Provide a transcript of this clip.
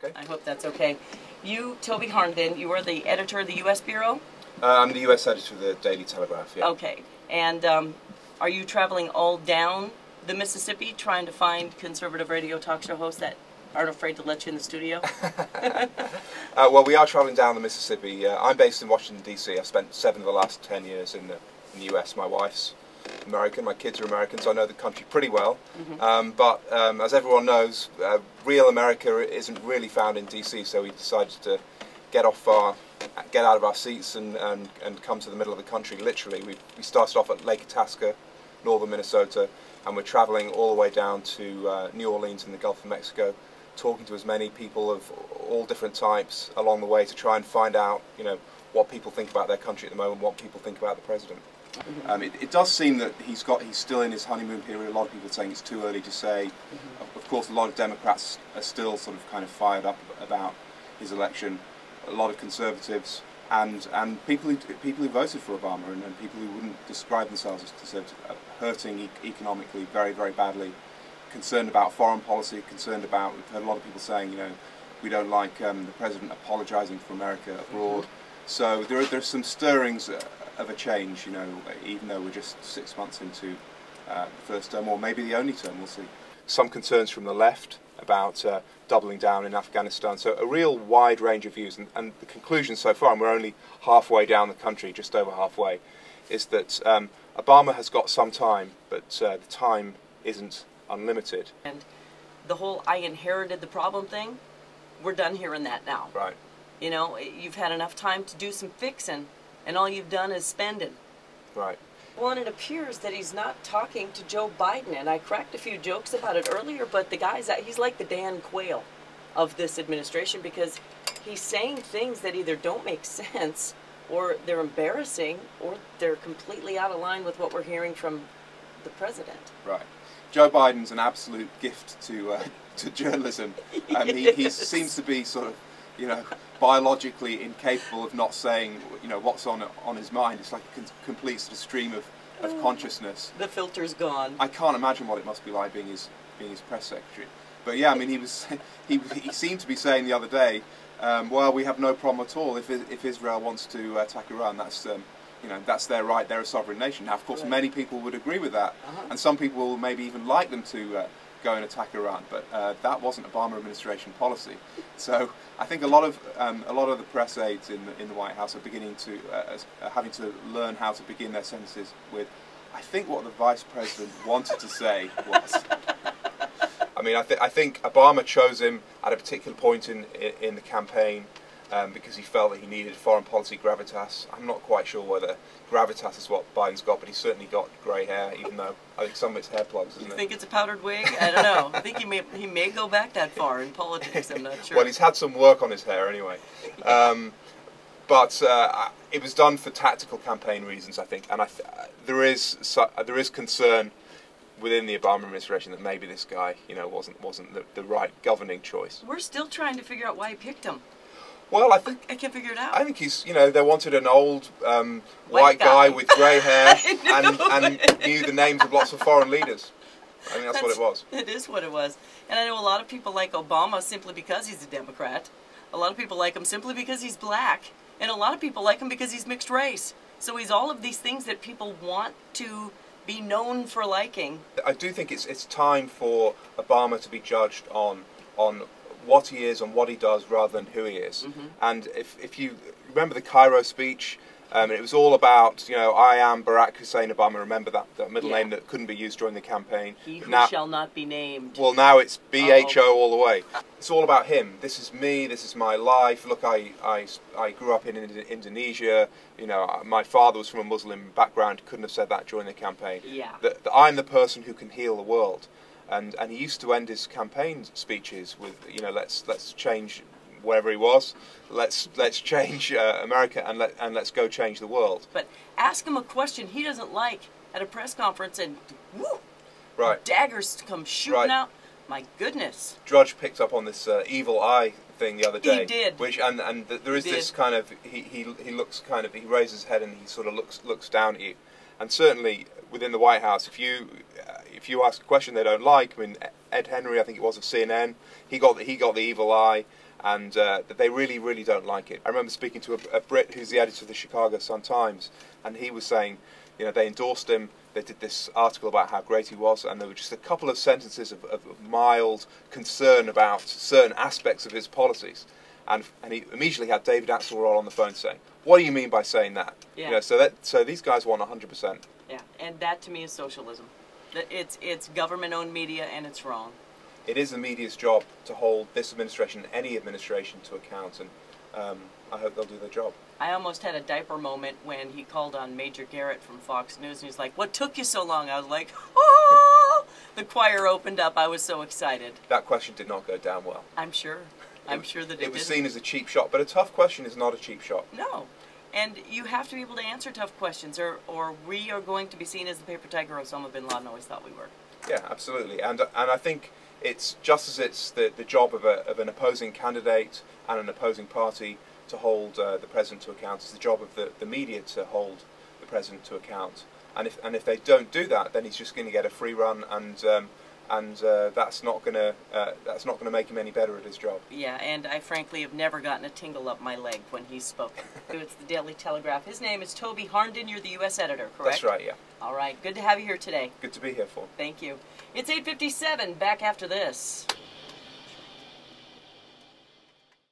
Okay. I hope that's okay. You, Toby Harnden, you are the editor of the U.S. Bureau? I'm the U.S. editor of the Daily Telegraph, yeah. Okay. And are you traveling all down the Mississippi trying to find conservative radio talk show hosts that aren't afraid to let you in the studio? Well, we are traveling down the Mississippi. I'm based in Washington, D.C. I've spent 7 of the last 10 years in the U.S. My wife's American, my kids are American, so I know the country pretty well. But as everyone knows, real America isn't really found in D.C., so we decided to get out of our seats and come to the middle of the country, literally. We started off at Lake Itasca, northern Minnesota, and we're traveling all the way down to New Orleans in the Gulf of Mexico, talking to as many people of all different types along the way to try and find out, what people think about their country at the moment, what people think about the president. It does seem that he's still in his honeymoon period. A lot of people are saying it's too early to say. Of course, a lot of Democrats are still sort of kind of fired up about his election. A lot of conservatives and people who voted for Obama and people who wouldn't describe themselves as conservative are hurting economically very, very badly. Concerned about foreign policy. Concerned about, we've heard a lot of people saying, we don't like the president apologising for America abroad. So there's some stirrings of a change, even though we're just 6 months into the first term, or maybe the only term, we'll see. Some concerns from the left about doubling down in Afghanistan, so a real wide range of views, and the conclusion so far, and we're only halfway down the country, just over halfway, is that Obama has got some time, but the time isn't unlimited. And the whole I inherited the problem thing, we're done hearing that now. Right. You've had enough time to do some fixing, and all you've done is spending. Right. Well, and it appears that he's not talking to Joe Biden, and I cracked a few jokes about it earlier, but he's like the Dan Quayle of this administration, because he's saying things that either don't make sense, or they're embarrassing, or they're completely out of line with what we're hearing from the president. Right. Joe Biden's an absolute gift to journalism. He seems to be sort of, biologically incapable of not saying, what's on his mind. It's like a complete sort of stream of consciousness. The filter's gone. I can't imagine what it must be like being his press secretary. But yeah, he seemed to be saying the other day, well, we have no problem at all if Israel wants to attack Iran. That's their right. They're a sovereign nation. Now, of course, many people would agree with that, and some people will maybe even like them to go and attack Iran. But that wasn't Obama administration policy. So I think a lot of the press aides in the White House are beginning to having to learn how to begin their sentences with, I think what the Vice President wanted to say was. I think Obama chose him at a particular point in the campaign. Because he felt that he needed foreign policy gravitas. I'm not quite sure whether gravitas is what Biden's got, but he's certainly got grey hair, even though I think some of it's hair plugs, isn't it? You think it's a powdered wig? I don't know. I think he may go back that far in politics, I'm not sure. Well, he's had some work on his hair anyway. But it was done for tactical campaign reasons, I think, and there is concern within the Obama administration that maybe this guy, wasn't the right governing choice. We're still trying to figure out why he picked him. Well, I can't figure it out. I think he's, they wanted an old white guy with grey hair and knew the names of lots of foreign leaders. I think that's what it was. It is what it was. And I know a lot of people like Obama simply because he's a Democrat. A lot of people like him simply because he's black. And a lot of people like him because he's mixed race. So he's all of these things that people want to be known for liking. I do think it's time for Obama to be judged on what he is and what he does rather than who he is. And if you remember the Cairo speech, it was all about, I am Barack Hussein Obama. Remember that middle name that couldn't be used during the campaign. He who shall not be named. Well, now it's BHO all the way. It's all about him. This is me. This is my life. Look, I grew up in Indonesia. My father was from a Muslim background. Couldn't have said that during the campaign. Yeah. That I'm the person who can heal the world. And he used to end his campaign speeches with, let's change wherever he was. Let's change America and let's go change the world. But ask him a question he doesn't like at a press conference, and whoo, right, daggers come shooting out. My goodness. Drudge picked up on this evil eye thing the other day. He did. Which and there is this kind of he looks kind of, he raises his head and he sort of looks down at you. And certainly within the White House, if you ask a question they don't like, Ed Henry, I think it was, of CNN. He got the evil eye, and they really don't like it. I remember speaking to a Brit who's the editor of the Chicago Sun-Times, and he was saying, you know, they endorsed him. They did this article about how great he was, and there were just a couple of sentences of mild concern about certain aspects of his policies. And he immediately had David Axelrod on the phone saying, "What do you mean by saying that?" Yeah. You know, so these guys want 100%. Yeah, and that to me is socialism. It's government-owned media, and it's wrong. It is the media's job to hold this administration, any administration, to account, and I hope they'll do their job. I almost had a diaper moment when he called on Major Garrett from Fox News, and he's like, "What took you so long?" I was like, "Oh!" The choir opened up. I was so excited. That question did not go down well. I'm sure. I'm sure that it was didn't. seen as a cheap shot, but a tough question is not a cheap shot. No. And you have to be able to answer tough questions, or we are going to be seen as the paper tiger Osama bin Laden always thought we were. Yeah, absolutely. And I think it's just as it's the job of an opposing candidate and an opposing party to hold the president to account, it's the job of the media to hold the president to account. And if they don't do that, then he's just going to get a free run, and that's not going to make him any better at his job. Yeah, and I frankly have never gotten a tingle up my leg when he's spoken. It's the Daily Telegraph. His name is Toby Harnden. You're the U.S. editor, correct? That's right. Yeah. All right. Good to have you here today. Good to be here, for. Thank you. It's 8:57. Back after this.